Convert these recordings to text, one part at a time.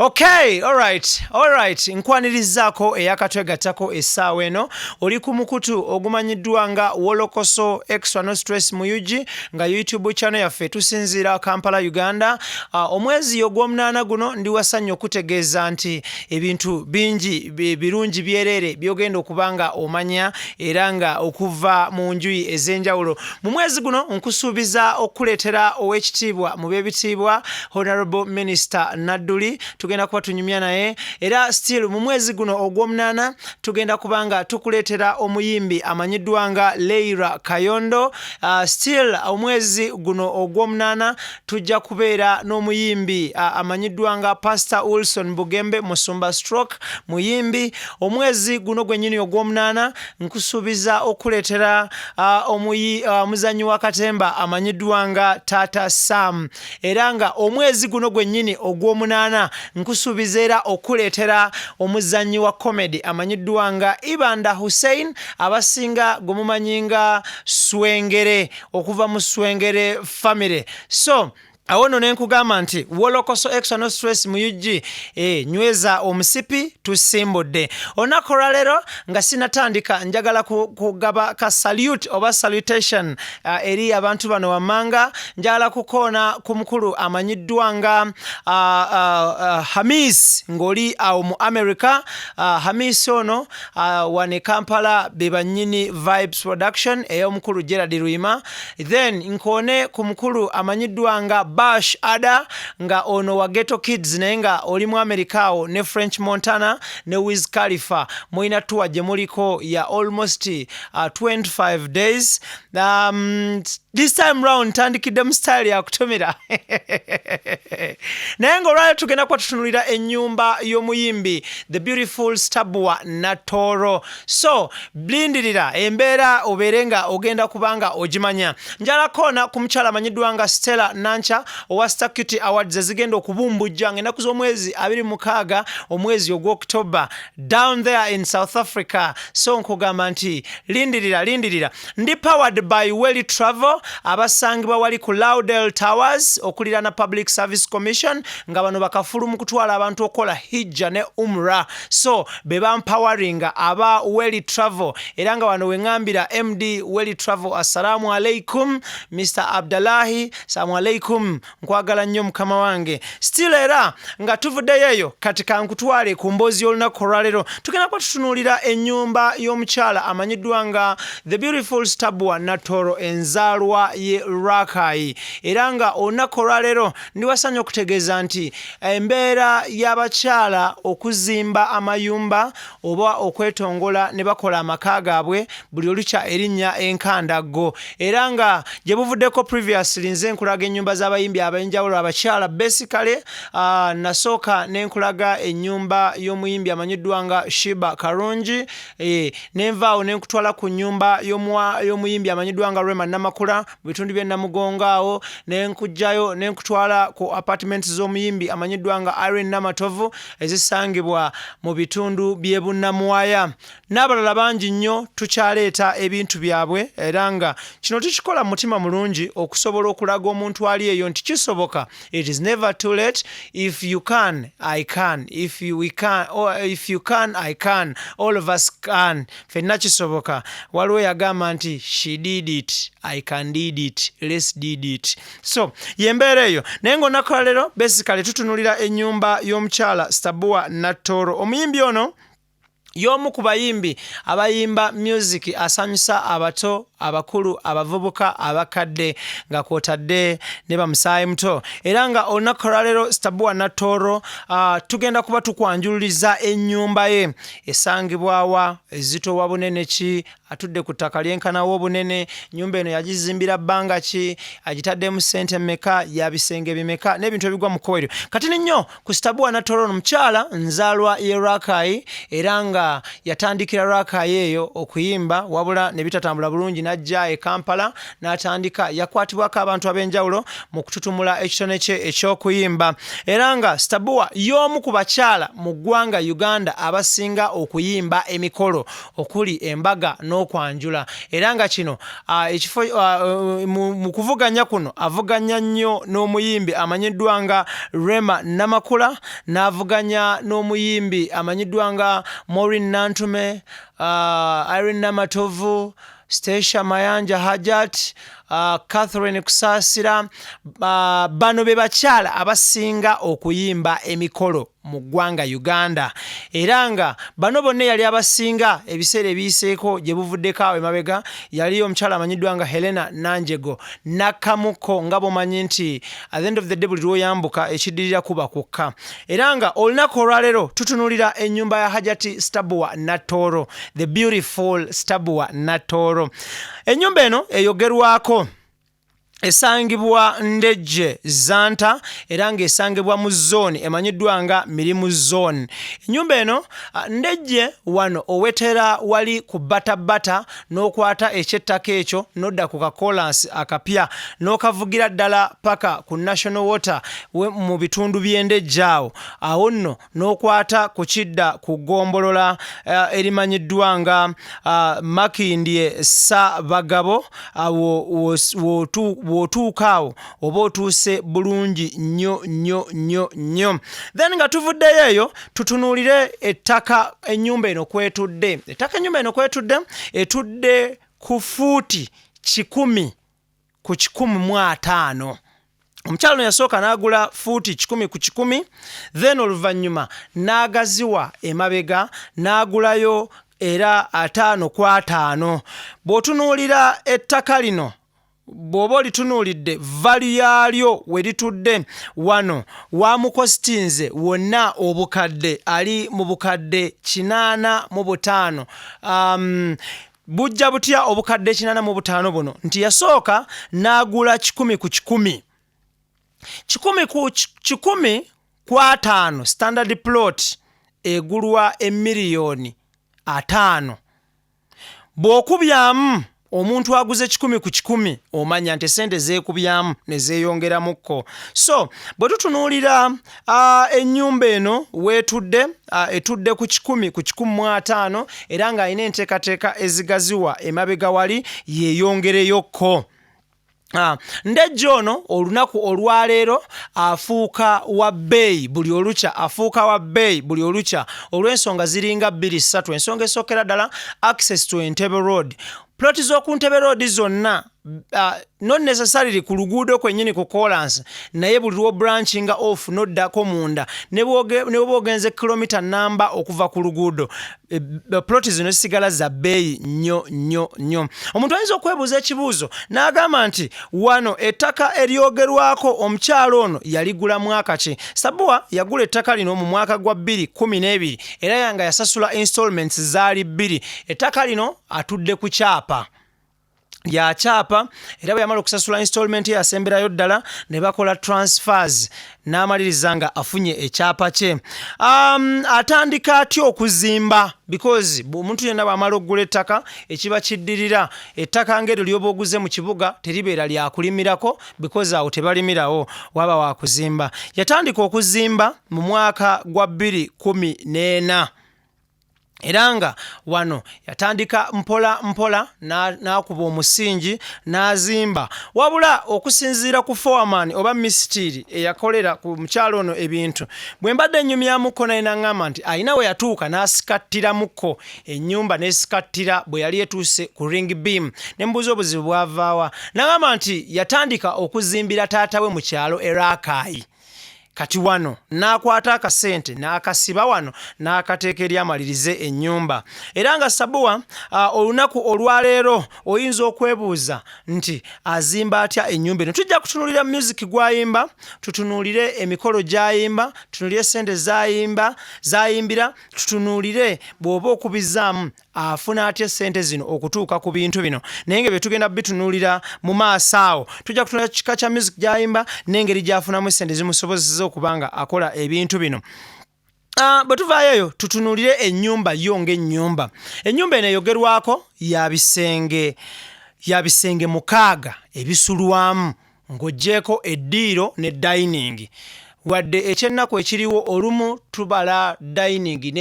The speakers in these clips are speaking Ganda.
Okay, alright. Nkwanirizaako eyakatwegattako essaawa eno oli ku mukutu ogumanyiddwa nga WOLOKOSO extra no stress mu UG nga YouTube channel yaffe tusinziira Kampala Uganda. Omwezi ogw'omunaana guno ndi wasannyu okutegeeza nti ebintu bingi birungi byerere byogenda okubanga omanya era nga okuva mu njuyi ez'enjawulo. Mu mwezi guno nkusuubiza okuleetera ow'ekitiibwa mu by'ebitiibwa Honorable Minister Nadduli tugenda kuba tunyumya naye era still mu mwezi guno ogw'omunaana tugenda kubanga tukuleetera omuyimbi amanyiddwa nga Leila Kayondo. Still omwezi guno ogw'omunaana tujja kubeera n'omuyimbi amanyiddwa nga Pastor Wilson Bugembe Musumba Stroke muyimbi. Omwezi guno gwennyini ogw'omunaana nkusuubiza okuleetera omuzannyi wa katemba amanyiddwa nga Tata Sam era nga omwezi guno gwennyini ogw'omunaana nkusuubiza era okuleetera omuzannyi wa comedy amanyiddwa nga Ibanda Hussein abasinga gumumanyi nga Swengere okuva mu Swengere family. So awono nenkugamba nti WOLOKOSO extra no stress mu UG nyweza omusipi tusimbudde. Olunaku olwaleero nga sinatandika njagala kugaba ka salute oba salutation eri abantu bano wammanga. Njagala kukoona ku mukulu amanyiddwa nga Hamis ng'oli awo mu America. Hamis ono wane Kampala be bannyini Vibes Production ey'omukulu Gerard Luyima. Then nkoone ku mukulu amanyiddwa nga Bash Ada nga ono wa Ghetto Kids naye nga oli mu America awo ne French Montana ne Wiz Khalifa mulina tour gye muliko ya almost 25 days. This time round tandikidde mu style ya kutumira naye ng'olwaleero tugenda kuba tutunulira ennyumba y'omuyimbi the beautiful STABUA NATOORO. So blindirira embeera obeere nga ogenda kubanga ogimanya. Njala koona ku mukyala amanyiddwa nga Stella Nancha owa Star Cutie Awards ezigenda okubumbujja ng'ennaku z'omwezi 26 omwezi ogw'October down there in South Africa. So nkugamba nti lindirira ndi powered by Welly Travel abasangibwa wali ku Laudel Towers okulirana Public Service Commission nga bano bakafulu mu kutwala abantu okola hijja ne umra. So be bampoweringa aba Welly Travel era nga wano wengambira MD Welly Travel assalamu alaikum Mr. Abdullahi assalamu alaikum nkwagala nnyo mukama wange. Still era nga tuvuddeyo eyo katika nkutwale ku mboozi y'olunaku olwaleero tugenda kuba tutunuulira ennyumba y'omukyala amanyiddwa nga the beautiful STABUA NATOORO enzaalwa ye Rakai era nga olunaku olwaleero ndi wasanya okutegeeza nti embeera y'abakyala okuzimba amayumba oba okwetongola ne bakola amaka gaabwe buli olukya erinnya enkandaggo era nga gye buvuddeko previously nze nkulaga ennyumba z'abayimbi ab'enjawulo abakyala basically nasooka nenkulaga ennyumba y'omuyimbi amanyiddwa nga Shiba Karungi nenvaawo nenkutwala ku nnyumba y'omuyimbi amanyiddwa nga Rema Namakula bitundu bye Namugongo awo nenkujjayo nenkutwala ku apartments z'omuyimbi amanyiddwa nga Irene Namatovu ezisangibwa mu bitundu by'e Bunnamuwaya n'abalala bangi nnyo tukyaleeta ebintu byabwe era nga kino tukikola mu mutima mulungi okusobola okulaga omuntu ali eyo nti kisoboka. It is never too late. If you can, I can. If you can, I can. All of us can. Fenna kisoboka. Waliwo yagamba nti she did it, I can did it, let's did it. So yembeera eyo naye ng'olunaku olwaleero basically tutunulira ennyumba y'omukyala STABUA NATOORO. Omuyimbi ono y'omu ku bayimbi abayimba music asanyusa abato abakulu abavubuka abakadde nga kwotadde ne bamusaayi muto era nga olunaku olwaleero STABUA NATOORO tugenda kuba tukwanjululiza ennyumba ye esangibwawa ezitowa bunene ki atudde ku ttaka lyenkanawo obunene. Nyumba eno yagizimbira bbanga ki agitaddemu ssente mmeka yabisenge bimeka n'ebintu ebigwa mu kkowe eryo. Kati nnyo ku STABUA NATOORO omukyala nzaalwa ye Rakai era nga yatandikira Rakai eyo okuyimba wabula ne bitatambula bulungi n'ajja e Kampala n'atandika yakwatibwako abantu ab'enjawulo mu kututumula ekitone kye eky'okuyimba era nga STABUA y'omu ku bakyala mu ggwanga Uganda abasinga okuyimba emikolo okuli embaga n'okwanjula era nga kino ekifo mu kuvuganya kuno avuganya nnyo n'omuyimbi amanyiddwa nga Rema Namakula n'avuganya n'omuyimbi amanyiddwa nga Maureen Nantume, Irene Namatovu, Stacia Mayanja Hajat, Catherine Kusasira. Bano be bakyala abasinga okuyimba emikolo mu ggwanga Uganda era nga bano bonna yali abasinga ebiseera ebiyiseeko gye buvuddeko awo emabega yali omukyala amanyiddwa nga Helena Nanjego Nakamuko nga bomanyi nti at the end of the day buli lw'oyambuka ekiddirira kuba kukka era nga olunaku olwaleero tutunuulira ennyumba ya Hajati STABUA Natooro, the beautiful STABUA Natooro. Ennyumba eno eyogerwako esangibwa Ndejje Zanta era nga esangibwa mu zone emanyiddwa nga Mirimu zone. Ennyumba eno Ndejje wano owetera wali ku batabata n'okwata ekyettaka ekyo n'odda ku kakolansi akapya n'okavugira ddala paka ku National Water mu bitundu by'Endejje awo nno n'okwata ku kidda ku ggombolola erimanyiddwa nga Makindye Bagabo w'otuuka awo oba otuuse bulungi nnyo. Then nga tuvuddeyo eyo tutunuulire ettaka ennyumba eno kwetudde. Ettaka ennyumba eno kwetudde etudde ku fuuti 100 ku 150. Omukyalo yasooka n'agula fuuti 10 ku 10, then oluvannyuma n'agaziwa emabega n'agulayo era 5 ku 5. Bw'otunuulira ettaka lino bw'oba olitunuulidde valu yaalyo we litudde wano wamukositinze wonna obukadde ali mu bukadde 85. Bujja butya obukadde 85 buno nti yasooka n'agula 10 ku 10. 10 ku 10 ku 5 standard plot egulwa $1,500,000. Bw'okubyamu omuntu aguze 10 ku 10 omanya nti sente zeekubyamu ne zeeyongeramukko. So bwe tutunuulira ennyumba eno weetudde etudde ku 10 ku 15 era ng'alina enteekateeka ezigaziwa emabega wali yeeyongereyokko. Ndejje ono olunaku olwaleero afuuka wa bbeeyi buli olukya olw'ensonga ziringa 2-3. Ensonga esookera ddala access to Entebbe Road. Ploti z'oku Ntebbe Road zonna not necessarily ku luguudo kwennyini ku kolansi naye buli lwo branchinga off n'oddako munda ne bw'oba ogenze kilomita namba okuva ku luguudo ploti zino zisigala za bbeeyi nnyo. Omuntu ayinza okwebuuza ekibuuzo n'agamba nti wano ettaka eryogerwako omukyalo ono yaligula mwaka ki? STABUA yagula ettaka lino mu mwaka gwa 2012 era yanga yasasula installments zaali 2. Ettaka lino atudde ku kyapa yakyapa era bwe yamala okusasula installment yasemberayo ddala ne bakola transfers n'amaliriza nga afunye ekyapa kye. Atandika atya okuzimba because omuntu yenna bw'amala okugula ettaka ekiba kiddirira ettaka ng'eryo ly'oba oguze mu kibuga teribeera lyakulimirako because awo tebalimirawo waba wakuzimba. Yatandika okuzimba mu mwaka gwa 2014 era nga wano yatandika mpola n'akuba omusingi n'azimba wabula okusinziira ku foreman oba misitiri eyakolera ku mukyalo ono ebintu bwe mbadde ennyumyamukko naye n'aŋŋamba nti alina we yatuuka n'asikattiramuko ennyumba n'esikattira bwe yali etuuse ku ring beam ne mbuuza obuzibu bwavaawa n'aŋŋamba nti yatandika okuzimbira taata we mu kyalo Rakai. Kati wano n'akwata akasente n'akasiba wano n'akateeka eri amalirize ennyumba. Era nga STABUA olunaku olwaleero oyinza okwebuuza nti azimba atya ennyumba eno. Tujja kutunuulira music gw'ayimba, tutunuulire emikolo gy'ayimba, tutunuulire sente z'ayimbira, tutunuulire bw'oba okubizaamu afuna atya sente zino okutuuka ku bintu bino. Naye nga bye tugenda bitunuulira mu maaso awo tujja kutunuulira kika kya music gy'ayimba n'engeri gy'afunamu sente zimusobozesa okubanga akola ebintu bino. Bwe tuvaayo eyo tutunuulire ennyumba yo ng'ennyumba. Ennyumba eno eyogerwako ya bisenge 6 ebisulwamu ng'oggyeko eddiiro ne dining. wadde ekyennaku ekiriwo olumu tubala dining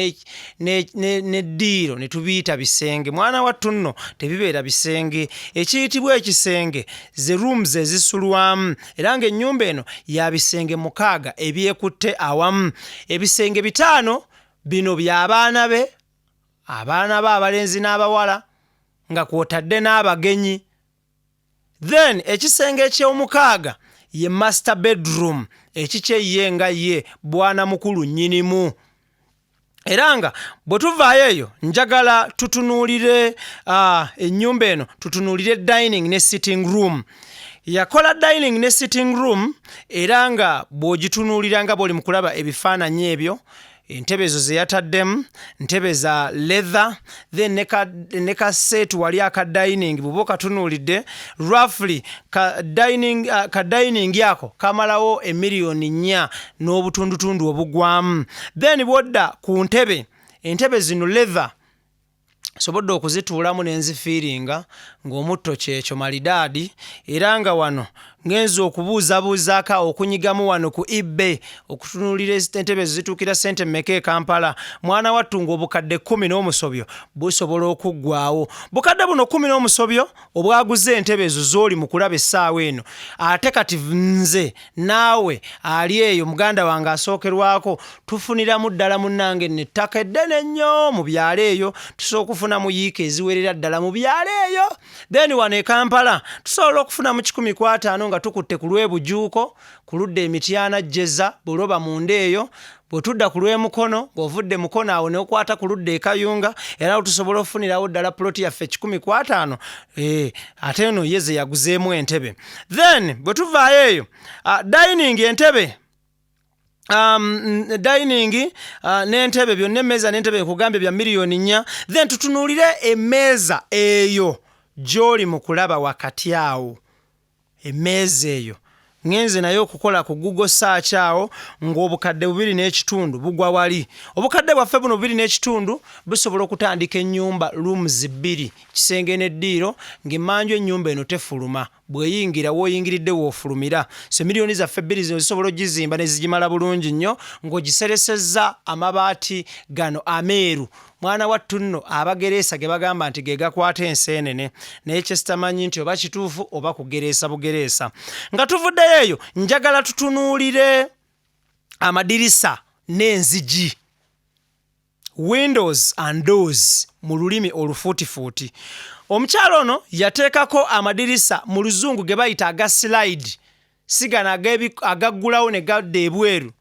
ne ddiiro ne tubiyita bisenge. Mwana wattu nno tebibeera bisenge, ekiyitibwa ekisenge ze rooms ezisulwamu, era ng'ennyumba eno ya bisenge 6 ebyekutte awamu. Ebisenge 5 bino by'abaana be, abaana be abalenzi n'abawala, nga kwotadde n'abagenyi. Then ekisenge eky'omukaaga ye master bedroom, ekikye nga ye bwana mukulu nnyinimu. Era nga bwe tuvaayo eyo njagala tutunuulire ennyumba eno, tutunuulire dining ne sitting room. Yakola dining ne sitting room, era nga bw'ogitunuulira nga bw'oli mu kulaba ebifaananyi ebyo, entebe ezo ze yataddemu, ntebe za leather, then ne ka set wali aka dining bw'oba katunuulidde roughly ka dining yako kamalawo $1,400,000 n'obutundutundu obugwamu. Then bw'odda ku ntebe, entebe zino leather sobodde okuzituulamu n'enzifiiringa ng'omutto kyekyo malidaadi, era nga wano ngenza okubuuzabuuzaaka okunyigamu wano ku eBay okutunuulira entebe ezo zituukira ssente mmeka e Kampala. Mwana wattu ng'obukadde 10 n'omusobyo busobola okuggwaawo. Bukadde buno 10 n'omusobyo obwaguze entebe ezo z'oli mu kulaba essaawa eno. Ate kati nze naawe ali eyo muganda wange asookerwako tufuniramu ddala munnange n'ettaka eddene nnyo mu byalo eyo, tusobola okufunamu yiika eziwerera ddala mu byalo eyo. Then wano e Kampala tusobola okufunamu 150 nga tukutte ku lw'ebujuuko, ku ludda Emityana Jeza buloba munda eyo, bwe tudda ku lw'emukono ng'ovudde mukono awo n'okwata ku ludda e Kayunga, era tusobola okufunirawo ddala ploti yaffe 150. Ate eno ye ze yaguzeemu entebe. Then bwe tuvaayo eyo dining entebe dining n'entebe byonna, emmeeza n'entebe nkugambye bya $1,400,000. Then tutunuulire emmeeza eyo gy'oli mu kulaba wakati awo. Emmeeza eyo ngenze naye okukola ku Google search awo ng'obukadde 2.5 bugwa wali. Obukadde bwaffe buno 2.5 busobola okutandika ennyumba rooms 2, kisenge n'eddiiro, ng'emmanju ennyumba eno tefuluma. Bweyingira w'oyingiridde w'ofulumira. So miliyoni zaffe 2 zino zisobola ogizimba ne zigimala bulungi nnyo ng'ogiseresezza amabaati gano ameeru. Mwana wattu nno abagereesa ge bagamba nti ge gakwata enseenene, naye kyesitamanyi nti oba kituufu oba kugereesa bugereesa. Nga tuvuddeyo eyo njagala tutunuulire amadirisa n'enzigi, windows and doors mu lulimi olufuutifuuti. Omukyalo ono yateekako amadirisa mu luzungu ge bayita aga slide, sigana agaggulawo ne gadda ebweru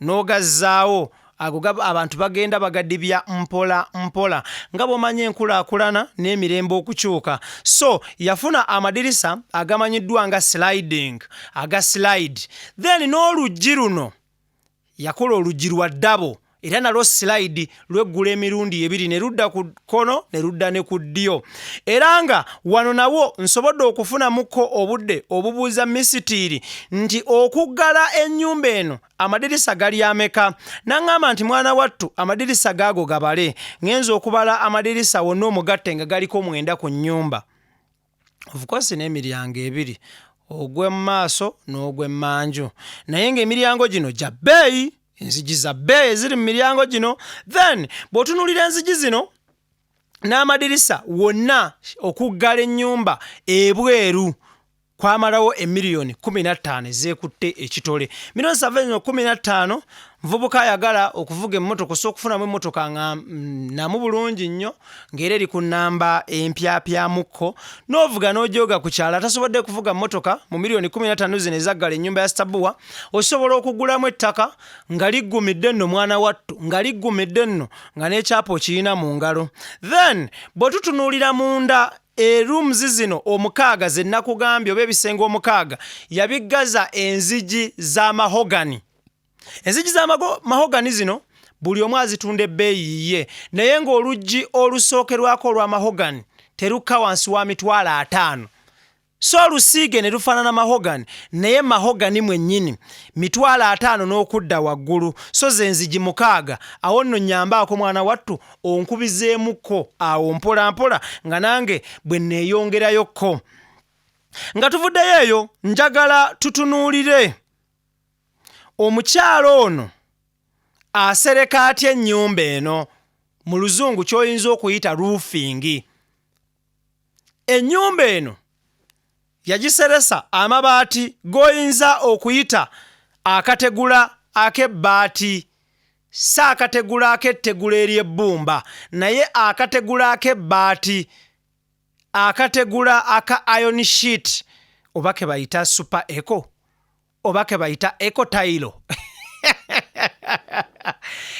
n'ogazzaawo. Ago abantu bagenda bagadibya mpola mpola nga bw'omanyi enkulaakulana n'emirembe okukyuka. So yafuna amadirisa agamanyiddwa nga sliding, aga slide. Then n'oluggi luno yakola oluggi lwa ddabo, era nalwo slide lweggula emirundi 2, ne ludda ku kkono ne ludda ne ku ddyo. Era nga wano nawo nsobodde okufunamuko obudde obubuuza misitiiri nti okuggala ennyumba eno amadirisa gali ameka. Naŋŋamba nti mwana wattu amadirisa gaago gabale. Ngenza okubala amadirisa wonna omugatte nga galiko 9 ku nnyumba. Of course n'emiryango 2, ogw'emu maaso n'ogw'emmanju, naye ng'emiryango gino gya bbeeyi. Enzigi za bbeeyi ziri mu miryango gino. Then bw'otunuulira enzigi zino n'amadirisa wonna okuggala ennyumba ebweru kwamalawo $1,015,000 ezeekutte ekitole. $715,000 Mvubuka ayagala okuvuga emmotoka so okufunamu emmotoka namu bulungi nnyo ng'era eri ku nnamba empyapyamuko, n'ovuga n'ojoga ku kyalo atasobodde kuvuga mmotoka mu $15,000 zino ezaggala ennyumba ya STABUA, osobola okugulamu ettaka nga liggumidde nno mwana wattu, nga liggumidde nno nga n'ekyapa okiyina mu ngalo. Then bwe tutunuulira munda rooms zino 6 ze nakugambye oba ebisenge 6 yabiggaza enzigi za mahogany. Enzigi za mahogany zino buli omu azitunda ebbeeyi ye, naye ng'oluggi olusookerwako olwa mahogany terukka wansi wa $50,000. So olusiige ne lufaanana mahogany, naye mahogany mwennyini $50,000 n'okudda waggulu. So ze enzigi 6. Awo nno nnyambaako mwana wattu onkubizeemuko awo mpola mpola nga nange bwe neeyongerayokko. Nga tuvuddeyo eyo njagala tutunuulire omukyalo ono asereka atya ennyumba eno mu luzungu ky'oyinza okuyita roofing. Ennyumba eno yagiseresa amabaati g'oyinza okuyita akategula ak'ebbaati, si akategula ak'ettegula ery'ebbumba, naye akategula ak'ebbaati, akategula aka iron sheet, oba ke bayita super eco, oba ke bayita eco tile.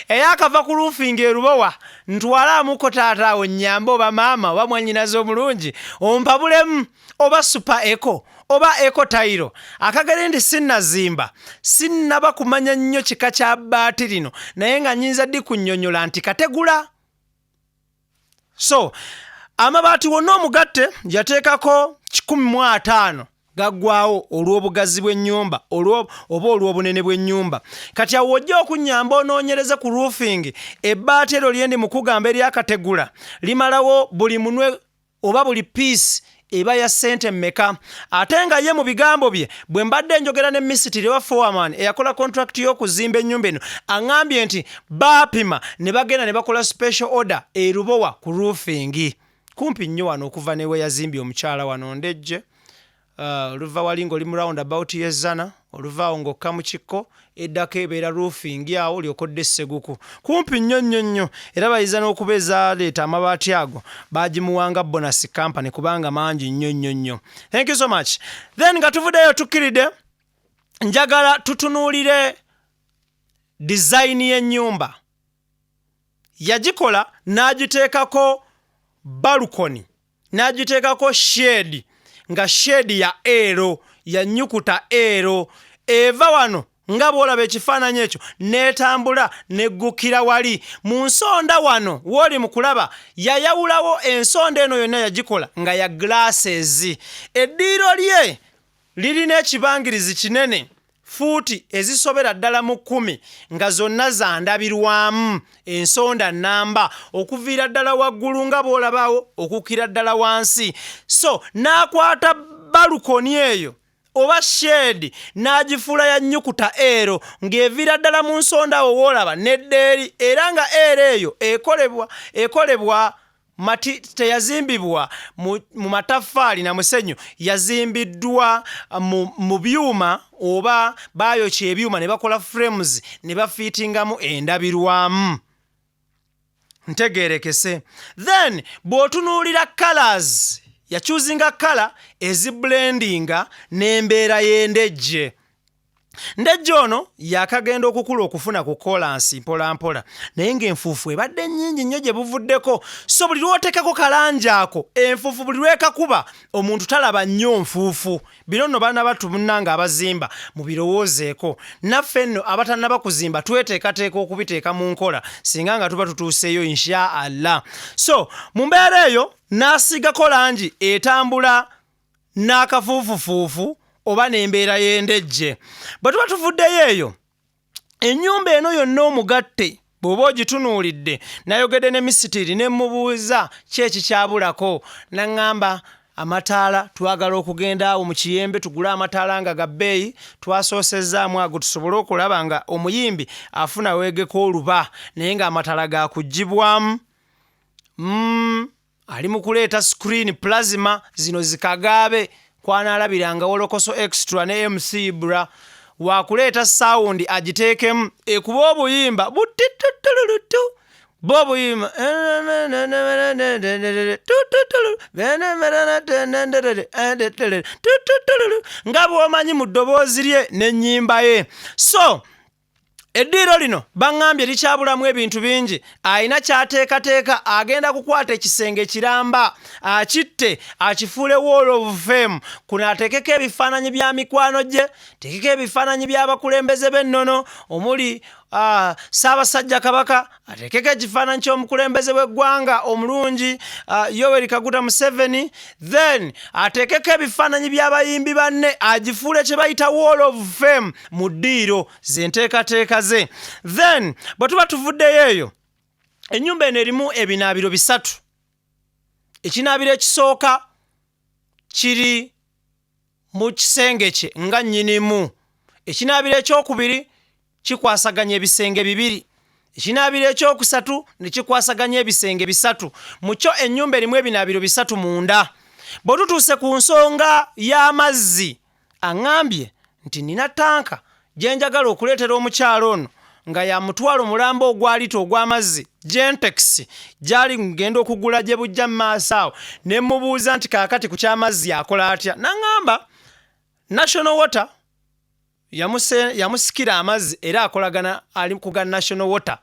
Eyakava ku roofing erubowa ntwalaamuko taata awo nnyambe oba maama oba mwannyinaze omulungi ompabulemu, oba super eco oba eco tile. Akagere ndi sinnazimba, sinnaba kumanya nnyo kika kya bbaati lino, naye nga nnyinza ddi kunnyonnyola nti kategula. So amabaati wonna omugatte yateekako 150 gaggwawo olw'obugazi bw'ennyumba oba olw'obunene bw'ennyumba. Kati awo ojja okunnyamba onoonyereze ku roofing, ebbaati eryo lye ndi mu kugamba eryakategula limalawo buli munwe oba buli piisi eba ya ssente mmeka. Ate nga ye mu bigambo bye bwe mbadde njogera ne misitiri wa foreman eyakola contract y'okuzimba ennyumba eno, aŋŋambye nti baapima ne bagenda ne bakola special order erubowa ku roofing. Kumpi nnyo wano okuva newe yazimbye omukyala wano ndejje. Oluva wali ng'oli mu roundabout y'ezzana, oluva awo ng'okka mu kikko, eddako ebeera roofing awo lyokodde esseguku. Kumpi nnyo era bayiza n'okubeeza leeta amabaati ago baagimuwanga bonus company kubanga mangi nnyo. Thank you so much. Then nga tuvuddeyo tukkiridde, njagala tutunuulire design y'ennyumba. Yagikola n'agiteekako balcony, n'agiteekako shade, nga shade ya ero, ya nyukuta ero, eva wano nga bw'olaba ekifaananyi ekyo n'etambula neggukira wali mu nsonda wano w'oli mu kulaba. Yayawulawo ensonda eno yonna yagikola nga ya glasses. Eddiiro lye lirina ekibangirizi kinene fuuti ezisobera ddala mu 10 nga zonna zandabirwamu ensonda nnamba okuviira ddala waggulu nga bw'olabaawo okukkira ddala wansi. So n'akwata balukoni eyo oba shade n'agifuula ya nnyukuta ero ng'eviira ddala mu nsonda awo w'olaba n'eddeeri, era nga ero eyo ekolebwa teyazimbibwa mu mataffaali na musenyu, yazimbiddwa mu byuma oba baayokya ebyuma ne bakola frames ne bafiitingamu endabirwamu. Ntegeerekese. Then bw'otunuulira colors, yachuzinga kala eziblendinga n'embeera y'endejje. Ndejje ono yakagenda okukula okufuna ku kolansi mpolampola, naye ng'enfuufu ebadde nnyingi nnyo gye buvuddeko. So buli lw'oteekako kalanja ako, enfuufu buli lw'ekakuba omuntu talaba nnyo nfuufu. Bino nno baana battu munnanga abazimba mubirowoozeeko. Naffe nno abatannaba kuzimba tweteekateeka okubiteeka mu nkola singa nga tuba tutuuseeyo insha Allah. So mu mbeera eyo n'asigako langi etambula n'akafuufufuufu oba n'embeera y'endejje. Bwe tuba tuvuddeyo eyo, ennyumba eno yonna omugatte bw'oba ogitunuulidde, nayogedde ne misitiri ne mubuuza ki ekikyabulako, n'aŋŋamba amataala twagala okugenda awo mu kiyembe tugule amataala nga ga bbeeyi, twasoosezaamu ago tusobole okulaba nga omuyimbi afuna weegeko oluba, naye ng'amataala gaakuggyibwamu. Ali mu kuleeta screen plasma zino zikagaabe kwanaalabiranga WOLOKOSO extra ne MC IBRAH wakuleeta sound agiteekemu ekuba obuyimba butitutulutu bobuyimba nga bw'omanyi mu ddoboozi lye n'ennyimba ye. So eddiiro lino baŋŋambye likyabulamu ebintu bingi. Ayina ky'ateekateeka, agenda kukwata ekisenge kiramba akitte akifuule wall of fame. Kuno ateekeko ebifaananyi bya mikwano gye, teekeko ebifaananyi by'abakulembeze b'ennono omuli Ssaabasajja Kabaka, ateekeko ekifaananyi ky'omukulembeze w'eggwanga omulungi Yoweri Kaguta Museveni, then ateekeko ebifaananyi by'abayimbi banne agifuule kye bayita wall of fame mu ddiiro z'enteekateeka ze. Then bwe tuba tuvuddeyo eyo, ennyumba eno erimu ebinaabiro 3. Ekinaabiro ekisooka kiri mu kisenge kye nga nnyinimu. Ekinaabiro ekyokubiri kikwasaganya ebisenge bibiri. Ekinaabiro ekyokusatu ne kikwasaganya ebisenge bisatu. Mu kyo ennyumba erimu ebinaabiro bisatu munda. Bwe tutuuse ku nsonga y'amazzi, aŋŋambye nti nina tanka gye njagala okuleetera omukyalo ono nga ya mutwalo mulambo ogwalita ogw'amazzi Gentex gyali ngenda okugula gye bujja mu maaso awo. Ne mubuuza nti kaakati ku ky'amazzi akola atya. N'aŋŋamba National Water yamusikira amazzi era akolagana ali ku ga National Water.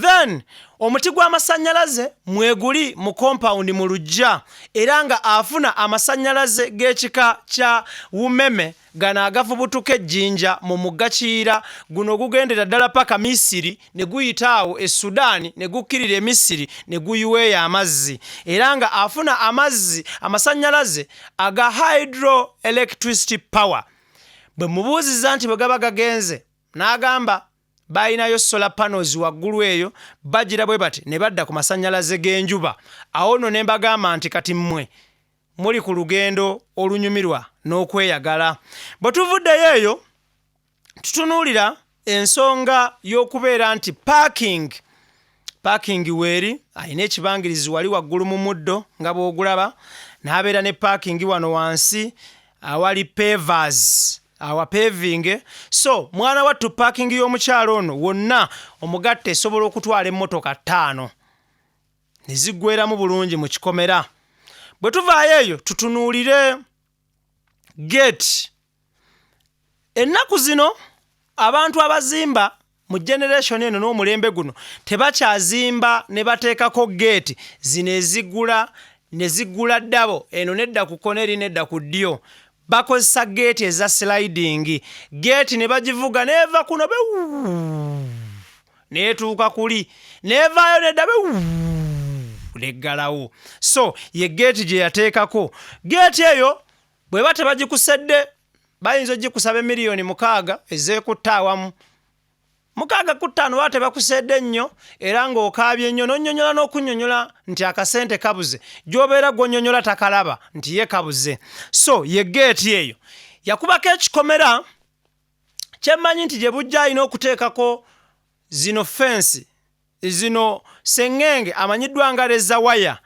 Then omuti gw'amasannyalaze mweguli mu compound mu Lujja era nga afuna amasannyalaze g'ekika kya umeme gano agafubutuka ejjinja mu mugga Kiyira. Guno gugendera ddala paka Misiri ne guyita awo e Sudan ne gukkirira e Misiri ne guyiweeyo amazzi era nga afuna amasannyalaze aga hydroelectricity power. Bwe mubuuziza nti bwe gaba gagenze n'agamba bayinayo solar panels waggulu eyo bagira bwe bati ne badda ku masannyalaze g'enjuba. Awo nno ne mbagamba nti kati mmwe muli ku lugendo olunyumirwa n'okweyagala. Bwe tuvuddeyo eyo tutunuulira ensonga y'okubeera nti parking weeri alina ekibangirizi wali waggulu mu muddo nga bw'ogulaba, n'abeera ne parking wano wansi awali pavers awa paving. So mwana wattu parking y'omukyalo ono wonna omugatte esobola okutwala emmotoka 5 ne ziggweramu bulungi mu kikomera. Bwe tuvaayo eyo tutunuulire gate. Ennaku zino abantu abazimba mu generation eno n'omulembe guno tebakyazimba ne bateekako gate zino ezigula ne ziggula ddabo eno nedda ku kona eri nedda ku ddyo. Bakozesa gate eza sliding. Gate ne bagivuga neva kuno neetuuka kuli nevaayo nedda neggalawo. So ye gate gye yateekako. Gate eyo bwe bate bagikusedde bayinza ogikusaba miliyoni 6 ezeekutta awamu 6 bate bakusedde nnyo era ng'okaabye nnyo n'onnyonnyola n'okunnyonnyola nti akasente kabuze gy'obeera gw'onnyonnyola takalaba nti ye kabuze. So ye gate eyo yakubako ekikomera kyemmanyi nti gye bujja alina okuteekako zino fensi zino sengenge amanyiddwa nga leza waya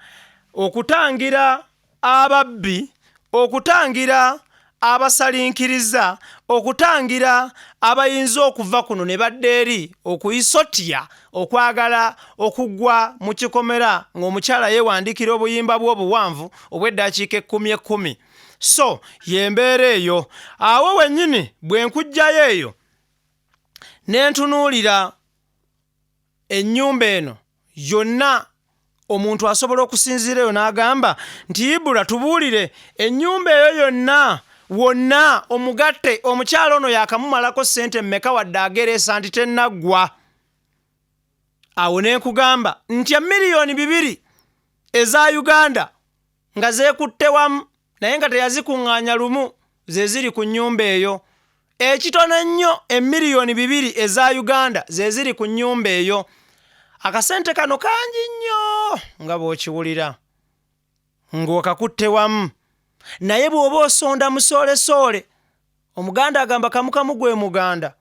okutangira ababbi, okutangira abasalinkiriza, okutangira abayinza okuva kuno ne badde eri okuyisotya okwagala okugwa mu kikomera ng'omukyala yeewandikira obuyimba bw'obuwanvu obw'eddakiika 10. So yembeera eyo. Awo wennyini bwe nkujjayo eyo ne ntunuulira ennyumba eno yonna omuntu asobola okusinziira eyo n'agamba nti Ibra tubuulire ennyumba eyo yonna wonna omugatte omukyalo ono yakamumalako ssente mmeka wadde agereesa nti tennaggwa. Awo ne nkugamba nti miliyoni 2 eza Uganda nga zeekutte wamu naye nga teyazikuŋŋaanya lumu ze ziri ku nnyumba eyo. Ekitono ennyo miliyoni 2 eza Uganda ze ziri ku nnyumba eyo. Akasente kano kangi nnyo nga bw'okiwulira ng'okakutte wamu. Naye bw'oba osonda musoole omuganda agamba kamukamu gwe muganda.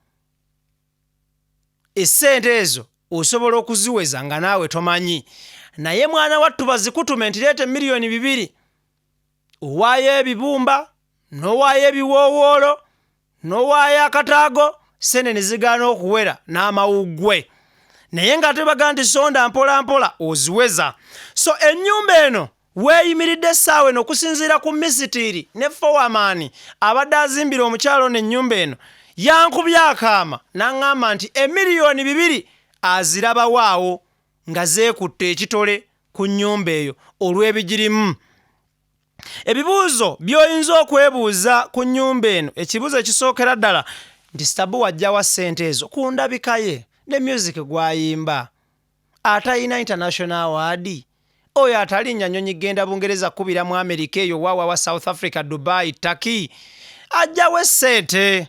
Essente ezo osobola okuziweza nga naawe tomanyi. Naye mwana wattu bazikutume nti leeta miliyoni 2 owaayo ebibumba n'owaayo ebiwoowoolo n'owaayo akataago sente ne zigaana okuwera n'amawuggwe. Naye nga tebaga nti sonda mpola mpola oziweza. So ennyumba eno weeyimiridde essaawa eno okusinziira ku misitiiri ne fowamaani abadde azimbira omukyalo n'ennyumba eno yankubye akaama n'aŋŋamba nti miliyoni 2 azirabawaawo nga zeekutte ekitole ku nnyumba eyo olw'ebigirimu. Ebibuuzo by'oyinza okwebuuza ku nnyumba eno, ekibuuzo ekisookera ddala nti Stabu wajjawa ssente ezo ku ndabika ye ne music gwayimba atayina international award. Oyo atalinnya Nyonyi genda Bungereza kubira mu America eyo wawa South Africa, Dubai, Turkey ajjawe ssente.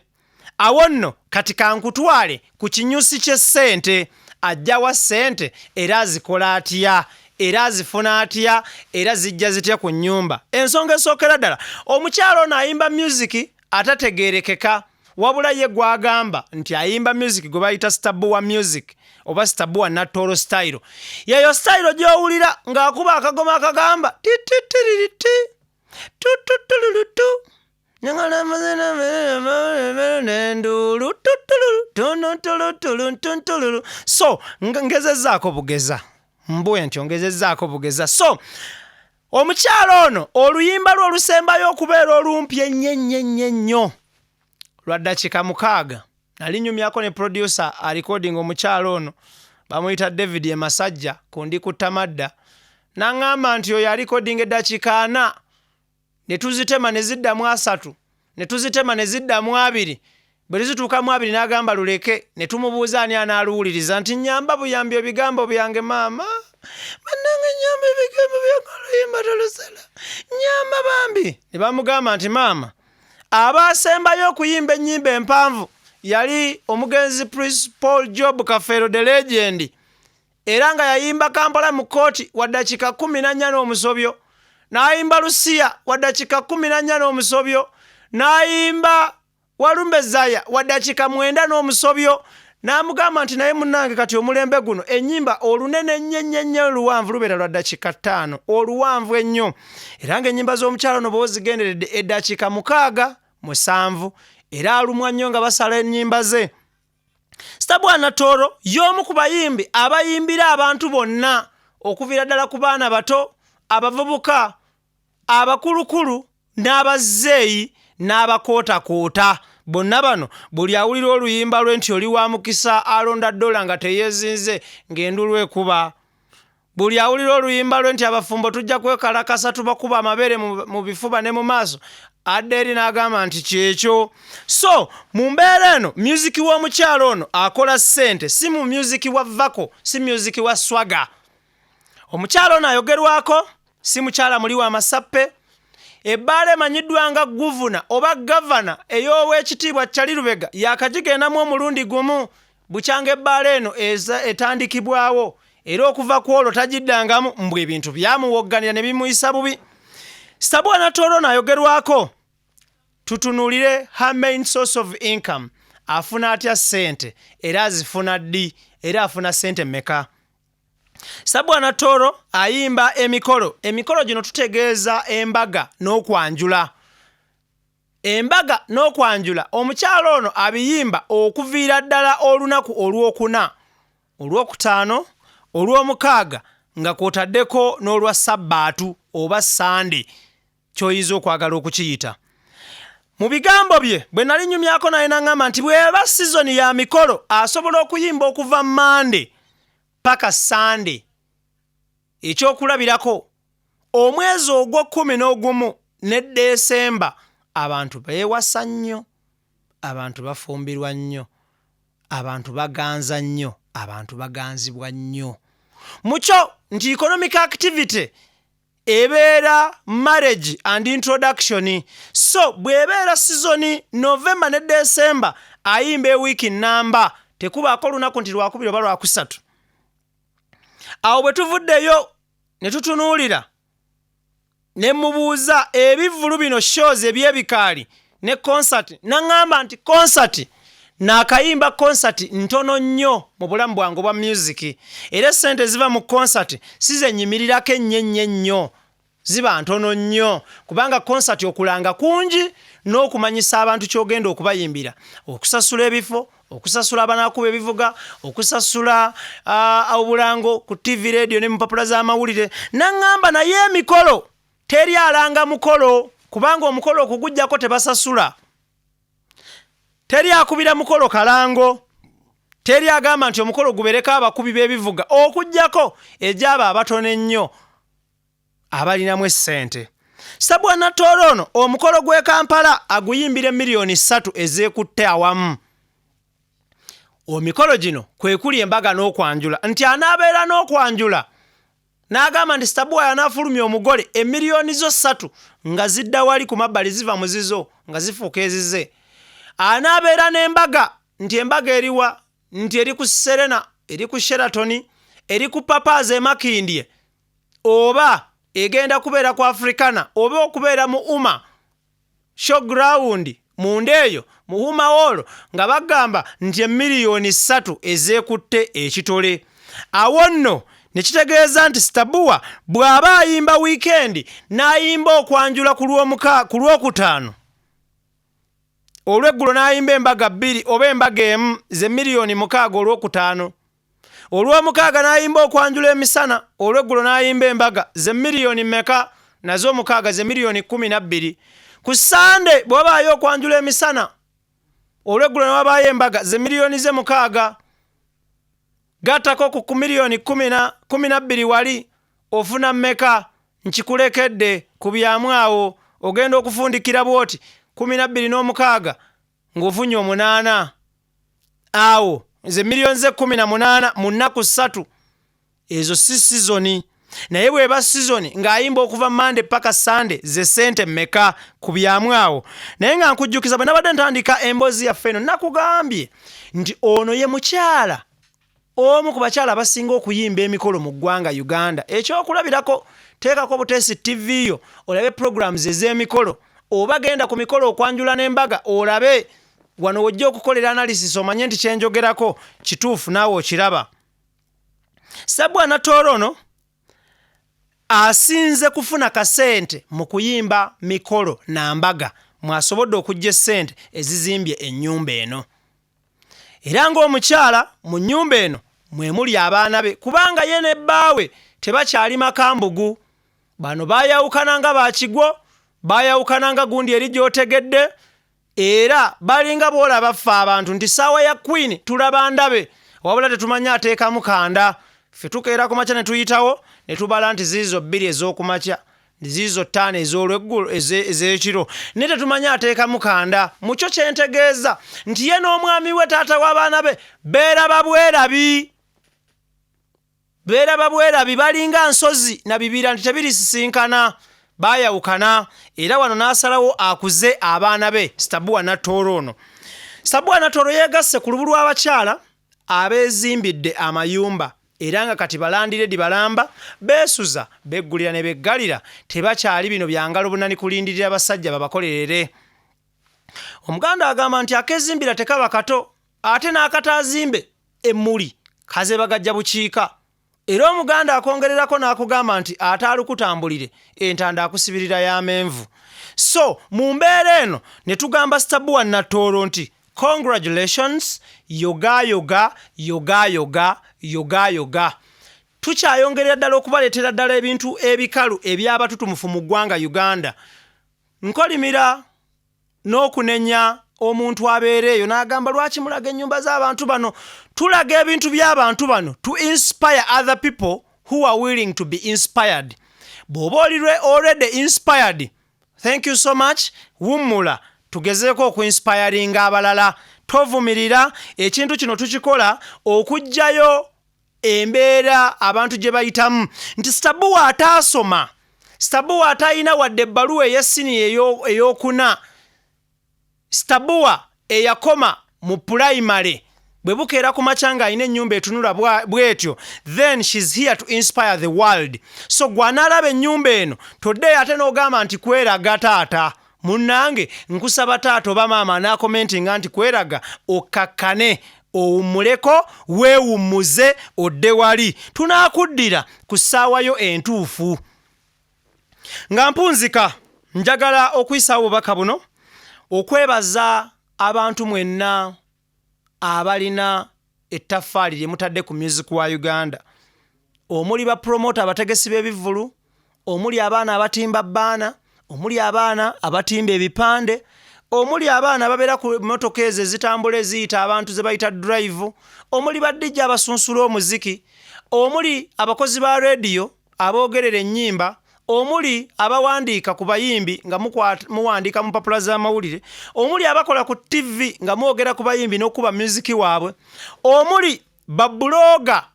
Awo nno kati kankutwale ku kinyusi ky'essente. Ajjawa ssente era azikola atya era azifuna atya era zijja zitya ku nnyumba. Ensonga esookera ddala omukyalo ono ayimba music atategeerekeka wabula ye gwagamba nti ayimba music gwe bayita STABUA music oba STABUA NATOORO style. Yeyo style gy'owulira ng'akuba akagoma akagamba so ngezezzaako bugeza mbuye nti ongezezzaako bugeza. So omukyalo ono oluyimba lwe olusembayo okubeera olumpi ennyo lwa ddakiika 6 nali nyumyako ne producer recording omukyalo ono bamuyita David Emasajja kundi kutamadda n'aŋŋamba nti oyo recording eddakiika 4 ne tuzitema ne ziddamu 3 ne tuzitema ne ziddamu 2 bwe zituukamu 2 n'agamba luleke ne tumubuuza ani anaaluwuliriza nti nnyamba buyambi ebigambo byange maama bannange nnyamba ebigambo byange tolusala nnyamba bambi. Ne bamugamba nti maama abaasembayo okuyimba ennyimba empanvu yali omugenzi Prince Paul Job Kafeero the Legend era nga yayimba Kampala mu kooti wa ddakiika 14 n'omusobyo, n'ayimba Lusiya wa ddakiika 14 n'omusobyo, n'ayimba Walumbe Zaya wa ddakiika 9 n'omusobyo. N'amugamba nti naye munnange kati omulembe guno ennyimba olunene nnyo oluwanvu lubeera lwa ddakiika 5 oluwanvu ennyo era ng'ennyimba z'omukyalo ono bwe zigenderedde eddakiika 67 era alumwa nnyo nga basala ennyimba ze. STABUA NATOORO y'omu ku bayimbi abayimbira abantu bonna okuviira ddala ku baana bato, abavubuka, abakulukulu n'abazzeeyi n'abakootakoota. Bonna bano buli awulira oluyimba lwe nti oli wa mukisa alonda dola nga teyeezinze ng'endulu ekuba. Buli awulira oluyimba lwe nti abafumbo tujja kwekalakasa tubakuba amabeere mu bifuba ne mu maaso adda eri n'agamba nti kyekyo. So mu mbeera eno music w'omukyalo ono akola ssente, si mu music wa vako, si music wa swaga. Omukyalo ono ayogerwako si mukyala muli wa masappe. Ebbaala emanyiddwa nga guvuna oba gavana ey'oweekitiibwa Charlie Lubega yaakagigeendamu omulundi gumu bukyanga ebbaala eno etandikibwawo era okuva ku olwo tagiddangamu mbu ebintu byamuwogganira ne bimuyisa bubi. STABUA NATOORO nayogerwako tutunuulire her main source of income. Afuna atya ssente era azifuna ddi era afuna ssente mmeka? STABUA NATOORO ayimba emikolo. Emikolo gino tutegeeza embaga n'okwanjula. Embaga n'okwanjula omukyalo ono abiyimba okuviira ddala olunaku olw'okuna, olw'okutaano, olw'omukaaga nga kw'otaddeko n'olwa Sabbaatu oba Sande ky'oyinza okwagala okukiyita. Mu bigambo bye bwe nali nyumyako naye n'aŋŋamba nti bw'eba sizoni ya mikolo asobola okuyimba okuva Mande paka Sande. Ekyokulabirako omwezi ogw'Okuminoogumu ne Desemba abantu beewasa nnyo, abantu bafumbirwa nnyo, abantu baganza nnyo, abantu baganzibwa nnyo. Mukyo nti economic activity ebeera marriage and introduction. So bw'ebeera sizoni November ne Desemba ayimba ewiiki nnamba tekubaako lunaku nti lwakubiri oba lwakusatu. Awo bwe tuvuddeyo ne tutunuulira ne mubuuza ebivvulu bino shows ebyebikaali ne concert, n'aŋŋamba nti concert n'akayimba concert ntono nnyo mu bulamu bwange obwa music era essente ziva mu concert sizenyimirirako ennyo ziba ntono nnyo kubanga concert okulanga kungi n'okumanyisa abantu ky'ogenda okubayimbira, okusasula ebifo, okusasula abanaakuba ebivuga, okusasula obulango ku TV radio ne mu mpapula z'amawulire. N'aŋŋamba naye emikolo teri alanga mukolo kubanga omukolo okugujjako tebasasula. Teri akubira mukolo kalango, teri agamba nti omukolo gubereka abakubi b'ebivuga okujjako egyaba abatono ennyo abalinamu essente. STABUA NATOORO ono omukolo gw'e Kampala aguyimbira $3 ezeekutte awamu. Omikolo gino kwe kuli embaga n'okwanjula nti anaabeera n'okwanjula n'agamba nti STABUA yanaafulumya omugole $3 nga zidda wali ku mabbali ziva mu zizo nga zifuuka ezize. Anaabeera n'embaga nti embaga eriwa nti eri ku Serena, eri ku Sheraton, eri ku Papa's Makindye oba egenda kubeera ku Africana oba okubeera mu Uma showground munda eyo muhumawolo nga bagamba nti miliyoni 3 ezekutte ekitole. Awo nno ne kitegeeza nti Stabua bw'aba ayimba weekend n'ayimba okwanjula ku Lwokutaano, olw'eggulo n'ayimba embaga 2 oba embaga emu ze miliyoni 6 Olwokutaano, Olwomukaaga n'ayimba okwanjula emisana, olw'eggulo n'ayimba embaga ze miliyoni meka nazo 6 ze miliyoni 12. Ku Sande bw'abaayo okwanjula emisana, olw'eggulo n'wabaayo embaga ze miliyoni ze 6. Gattako ku miliyoni 12 wali ofuna meka nkikulekedde ku byamu awo ogenda okufundikira bwoti 12 n'omukaaga ng'ofunye 8 awo ze miliyoni ze 18 mu nnaku 3. Ezo si sizoni, naye bw'eba sizoni ng'ayimba okuva Monday paka Sunday ze sente meka ku byamu awo. Naye nga nkujjukiza bwe nabadde ntandika emboozi yaffe eno nakugambye nti ono ye mukyala omu ku bakyala abasinga okuyimba emikolo mu ggwanga Uganda. Ekyokulabirako, teekako Butesi TV yo olabe programs ez'emikolo, oba genda ku mikolo okwanjula n'embaga olabe wano wojja okukolera analysis omanye nti kyenjogerako kituufu naawe okiraba. STABUA NATOORO ono asinze kufuna kasente mu kuyimba mikolo na mbaga mwasobodde okujja essente ezizimbye ennyumba eno. Era ng'omukyala mu nnyumba eno mwe muli abaana be, kubanga ye ne bbaawe tebakyali makambugu. Bano baayawukana nga bakigwo, baayawukana nga gundi eri gy'otegedde, era balinga boolaba ffe abantu nti ssaawa ya Queen tulaba ndabe, wabula tetumanya ateekamu kanda. Ffe tukeera ku makya ne tuyitawo ne tubala nti ziizo 2 ez'okumakya, ziizo 5 ez'olweggulo ez'ekiro, ne tetumanya ateekamu kanda. Mukyo kyentegeeza nti ye n'omwami we taata w'abaana be beeraba bwerabi. Beeraba bwerabi, balinga nsozi na bibira nti tebirisisinkana, baayawukana. Era wano n'asalawo akuze abaana be STABUA NATOORO ono. STABUA NATOORO yeegasse ku lubu lw'abakyala abeezimbidde amayumba, era nga kati balandiredi balamba, beesuza, beggulira ne beggalira, tebakyali bino byangalo bunani kulindirira basajja babakolerere. Omuganda agamba nti akezimbira tekaba kato, ate n'akataazimbe emmuli kaze bagajja bukiika. Era Omuganda akongererako n'akugamba nti ataalukutambulire entanda akusibirira y'amenvu. So mu mbeera eno ne tugamba STABUA NATOORO nti congratulations, yoga yoga yoga yoga yoga yoga. Tukyayongerera ddala okubaleetera ddala ebintu ebikalu eby'abatutumufu mu ggwanga Uganda. Nkolimira n'okunenya omuntu abeereeyo n'agamba lwaki mulaga ennyumba z'abantu bano. Tulaga ebintu by'abantu bano to inspire other people who are willing to be inspired. Bw'oba olirwe already inspired, thank you so much, wummula tugezeeko okuinspiringa abalala. Tovumirira, ekintu kino tukikola okuggyayo embeera abantu gye bayitamu nti STABUA ataasoma, STABUA atayina wadde ebbaluwa ey'essini ey'okuna, STABUA eyakoma mu primary, bwe bukeera ku makya ng'alina ennyumba etunula bw'etyo, then she's here to inspire the world. So gwanaalaba ennyumba eno toddeyo ate n'ogamba nti kweraga taata. Munnange nkusaba taata oba maama anaakomentinga nti kweraga okakkane owummuleko, weewummuze odde wali. Tunaakuddira ku ssaawayo entuufu. Nga mpunzika njagala okuyisaawo obubaka buno okwebaza abantu mwenna abalina ettaffaali lye mutadde ku music wa Uganda, omuli ba promoter abategesi b'ebivvulu, omuli abaana abatimba bbaana, omuli abaana abatimba ebipande, omuli abaana ababeera ku motoka ezo ezitambula eziyita abantu ze bayita drive, omuli badijja abasunsula omuziki, omuli abakozi ba radio aboogerera ennyimba, omuli abawandiika ku bayimbi nga muwandiika mu mpapula z'amawulire, omuli abakola ku TV nga mwogera ku bayimbi n'okuba muziki waabwe, omuli babbuloga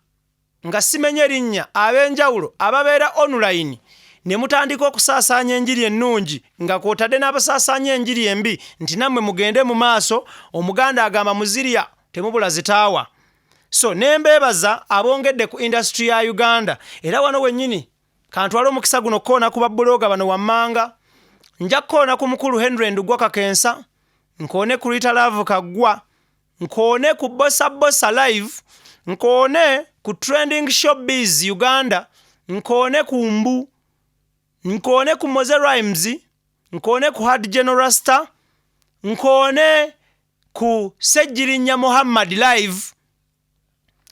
nga simenye erinnya ab'enjawulo ababeera online ne mutandika okusaasaanya enjiri ennungi nga kwotadde n'abasaasaanya enjiri embi nti nammwe mugende mu maaso. Omuganda agamba muzirya temubula zitaawa. So nembeebaza abongedde ku industry ya Uganda. Era wano wennyini kantwala omukisa guno koona ku babbuloga bano wammanga, nja koona ku mukulu Henry Ndugwa Kakensa, nkone ku Rita Love Kagwa, nkone ku Bossa Bossa Live, nkone ku Trending Showbiz Uganda, nkone ku Mbu, nkone ku Moze Rhymes, nkone ku Hard General Rasta, nkone ku Sejjirinya Muhammad Live,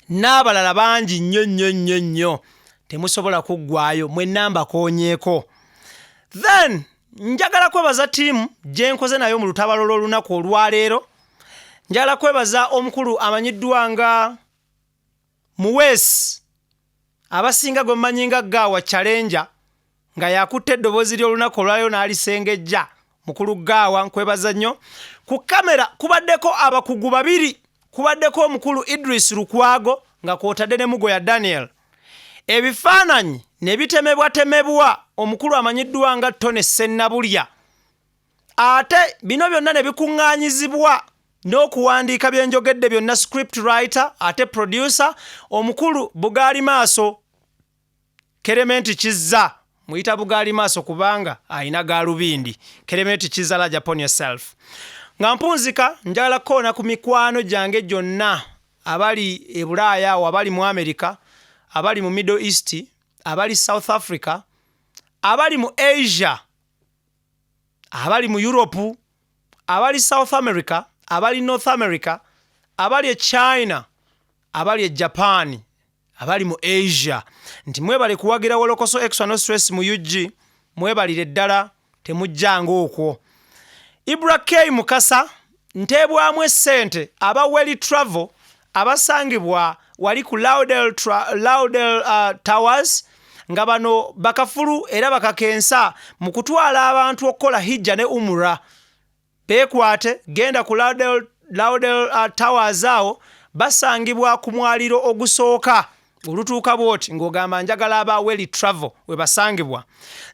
n'abalala bangi nnyo temusobola kuggwayo mwe namba konyeeko. Then njagala kwebaza tiimu gye nkoze nayo mu lutabalo olunaku olwaleero. Njagala kwebaza omukulu amanyiddwa nga Muweesi abasinga gwe mmanyi nga Gaawa Challenger nga yakutte eddoboozi ly'olunaku olwaleero n'alisengejja. Mukulu Gaawa nkwebaza nnyo. Ku kamera kubaddeko abakugu babiri, kubaddeko omukulu Idris Lukwago nga kwotadde ne Mugoya Daniel. Ebifaananyi ne bitemebwa omukulu amanyiddwa nga Tone Sennabulya. Ate bino byonna ne bikuŋŋaanyizibwa n'okuwandiika bye njogedde byonna script writer ate producer omukulu Bugaali Maaso Kerementi Kizza. Muyita Bugaali Maaso kubanga ayina Gaalubindi. Kerementi Kizza laja upon yourself. Nga mpunzika njagala koona ku mikwano gyange gyonna abali e Bulaaya awo, abali mu America, abali mu Middle East, abali South Africa, abali mu Asia, abali mu Europe, abali South America, abali North America, abali e China, abali e Japan, abali mu Asia. Nti mwebale kuwagira Wolokoso Extra No Stress mu UG, mwebalire ddala temujjanga okwo. Ibra K Mukasa nteebwamu essente aba Weli Travel abasangibwa wali ku Laudel Towers nga bano bakafulu era bakakensa mu kutwala abantu okukola hijja ne umura. Beekwate genda ku Laudel Towers awo basangibwa ku mwaliro ogusooka olutuuka bwoti ng'ogamba njagala aba Weli Travel we basangibwa.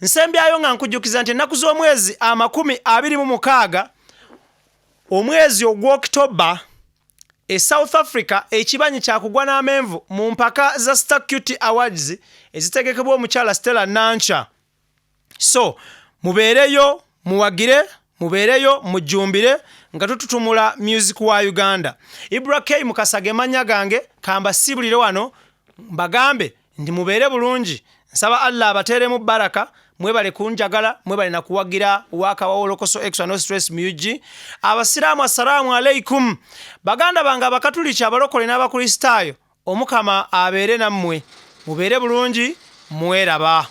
Nsembyayo nga nkujjukiza nti ennaku z'omwezi 26 omwezi ogw'Oktoba e South Africa ekibanyi kyakugwa n'amenvu mu mpaka za Star Cutie Awards ezitegekebwa omukyala Stella Nancha. So mubeereyo muwagire, mubeereyo mujjumbire nga tututumula music wa Uganda. Ibra K Mukasa ge mannya gange kamba sibulire wano mbagambe ndi mubeere bulungi. Nsaba Allah abateeremu baraka, mwebale kunjagala, mwebale na kuwagira waka wa Wolokoso Extra No Stress Music. Abasiraamu assalamu alaikum. Baganda bange abakatuliki abalokole n'abakristaayo omukama abeere nammwe. Mubeere bulungi, mweraba.